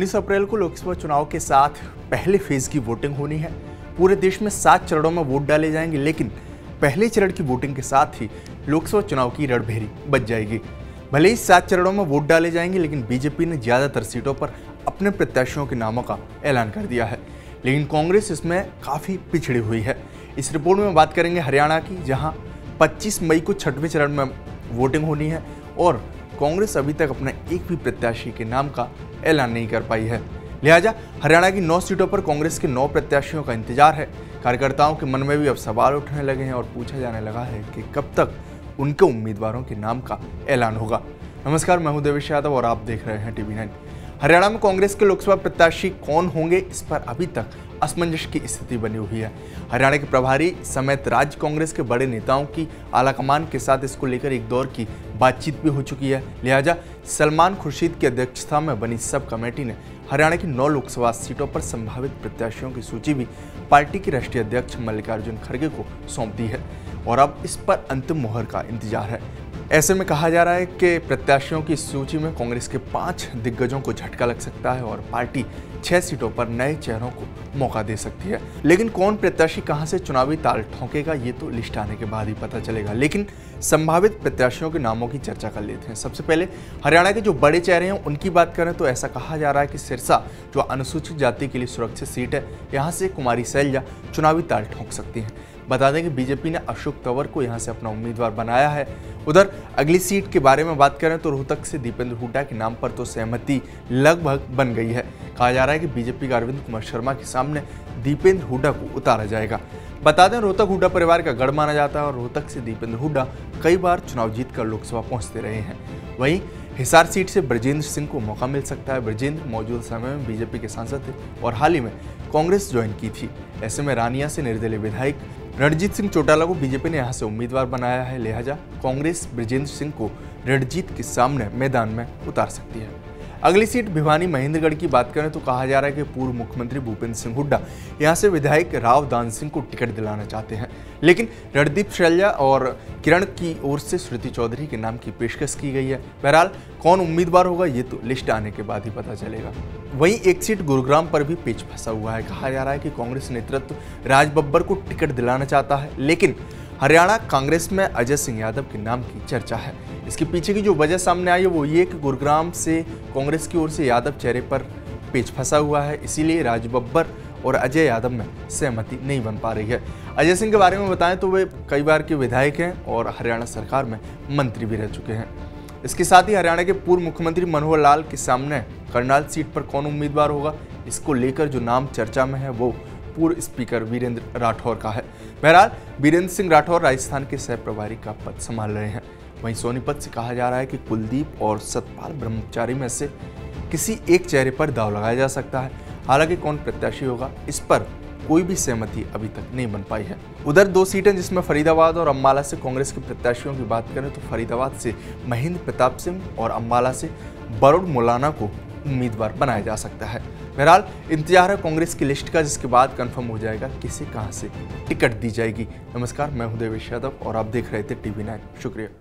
19 अप्रैल को लोकसभा चुनाव के साथ पहले फेज की वोटिंग होनी है। पूरे देश में 7 चरणों में वोट डाले जाएंगे, लेकिन पहले चरण की वोटिंग के साथ ही लोकसभा चुनाव की रणभेरी बज जाएगी। भले ही 7 चरणों में वोट डाले जाएंगे, लेकिन बीजेपी ने ज्यादातर सीटों पर अपने प्रत्याशियों के नामों का ऐलान कर दिया है, लेकिन कांग्रेस इसमें काफी पिछड़ी हुई है। इस रिपोर्ट में बात करेंगे हरियाणा की, जहां 25 मई को 6वें चरण में वोटिंग होनी है और कांग्रेस अभी तक अपने एक भी प्रत्याशी के नाम का ऐलान नहीं कर पाई है। लिहाजा हरियाणा की 9 सीटों पर कांग्रेस के 9 प्रत्याशियों का इंतजार है। कार्यकर्ताओं के मन में भी अब सवाल उठने लगे हैं और पूछा जाने लगा है कि कब तक उनके उम्मीदवारों के नाम का ऐलान होगा। नमस्कार, मैं हूं देवेश यादव और आप देख रहे हैं TV9। हरियाणा में कांग्रेस के लोकसभा प्रत्याशी कौन होंगे, इस पर अभी तक असमंजस की स्थिति बनी हुई है। हरियाणा के प्रभारी समेत राज्य कांग्रेस के बड़े नेताओं की आलाकमान के साथ इसको लेकर एक दौर की बातचीत भी हो चुकी है। लिहाजा सलमान खुर्शीद की अध्यक्षता में बनी सब कमेटी ने हरियाणा की 9 लोकसभा सीटों पर संभावित प्रत्याशियों की सूची भी पार्टी के राष्ट्रीय अध्यक्ष मल्लिकार्जुन खड़गे को सौंप दी है और अब इस पर अंतिम मोहर का इंतजार है। ऐसे में कहा जा रहा है कि प्रत्याशियों की सूची में कांग्रेस के 5 दिग्गजों को झटका लग सकता है और पार्टी 6 सीटों पर नए चेहरों को मौका दे सकती है। लेकिन कौन प्रत्याशी कहां से चुनावी ताल ठोंकेगा, ये तो लिस्ट आने के बाद ही पता चलेगा। लेकिन संभावित प्रत्याशियों के नामों की चर्चा कर लेते हैं। सबसे पहले हरियाणा के जो बड़े चेहरे हैं उनकी बात करें तो ऐसा कहा जा रहा है कि सिरसा, जो अनुसूचित जाति के लिए सुरक्षित सीट है, यहाँ से कुमारी शैलजा चुनावी ताल ठोंक सकती हैं। बता दें कि बीजेपी ने अशोक तंवर को यहां से अपना उम्मीदवार बनाया है। उधर अगली सीट के बारे में बात करें तो रोहतक से दीपेंद्र हुड्डा के नाम पर तो सहमति लगभग बन गई है। कहा जा रहा है कि बीजेपी के अरविंद कुमार शर्मा के सामने दीपेंद्र हुड्डा को उतारा जाएगा। बता दें, रोहतक हुड्डा परिवार का गढ़ माना जाता है और रोहतक से दीपेंद्र हुड्डा कई बार चुनाव जीतकर लोकसभा पहुंचते रहे हैं। वहीं हिसार सीट से ब्रजेंद्र सिंह को मौका मिल सकता है। ब्रजेंद्र मौजूदा समय में बीजेपी के सांसद थे और हाल ही में कांग्रेस ज्वाइन की थी। ऐसे में रानिया से निर्दलीय विधायक रणजीत सिंह चौटाला को बीजेपी ने यहां से उम्मीदवार बनाया है। लिहाजा कांग्रेस ब्रजेंद्र सिंह को रणजीत के सामने मैदान में उतार सकती है। अगली सीट भिवानी महेंद्रगढ़ की बात करें तो कहा जा रहा है कि पूर्व मुख्यमंत्री भूपेंद्र सिंह हुड्डा यहां से विधायक राव दान सिंह को टिकट दिलाना चाहते हैं, लेकिन रणदीप शैलजा और किरण की ओर से श्रुति चौधरी के नाम की पेशकश की गई है। बहरहाल कौन उम्मीदवार होगा, ये तो लिस्ट आने के बाद ही पता चलेगा। वहीं एक सीट गुरुग्राम पर भी पेच फंसा हुआ है। कहा जा रहा है कि कांग्रेस नेतृत्व राज बब्बर को टिकट दिलाना चाहता है, लेकिन हरियाणा कांग्रेस में अजय सिंह यादव के नाम की चर्चा है। इसके पीछे की जो वजह सामने आई है वो ये कि गुरुग्राम से कांग्रेस की ओर से यादव चेहरे पर पेच फंसा हुआ है, इसीलिए राज बब्बर और अजय यादव में सहमति नहीं बन पा रही है। अजय सिंह के बारे में बताएं तो वे कई बार के विधायक हैं और हरियाणा सरकार में मंत्री भी रह चुके हैं। इसके साथ ही हरियाणा के पूर्व मुख्यमंत्री मनोहर लाल के सामने करनाल सीट पर कौन उम्मीदवार होगा, इसको लेकर जो नाम चर्चा में है वो पूर्व स्पीकर वीरेंद्र राठौर का है। बहरहाल वीरेंद्र सिंह राठौर राजस्थान के सह प्रभारी का पद संभाल रहे हैं। वहीं सोनीपत से कहा जा रहा है कि कुलदीप और सतपाल ब्रह्मचारी में से किसी एक चेहरे पर दांव लगाया जा सकता है। हालांकि कौन प्रत्याशी होगा, इस पर कोई भी सहमति अभी तक नहीं बन पाई है। उधर 2 सीटें जिसमें फरीदाबाद और अम्बाला से कांग्रेस के प्रत्याशियों की बात करें तो फरीदाबाद से महेंद्र प्रताप सिंह और अम्बाला से बरुण मौलाना को उम्मीदवार बनाया जा सकता है। बहरहाल इंतजार है कांग्रेस की लिस्ट का, जिसके बाद कंफर्म हो जाएगा किसे कहां से टिकट दी जाएगी। नमस्कार, मैं हूं देवेश यादव और आप देख रहे थे TV9। शुक्रिया।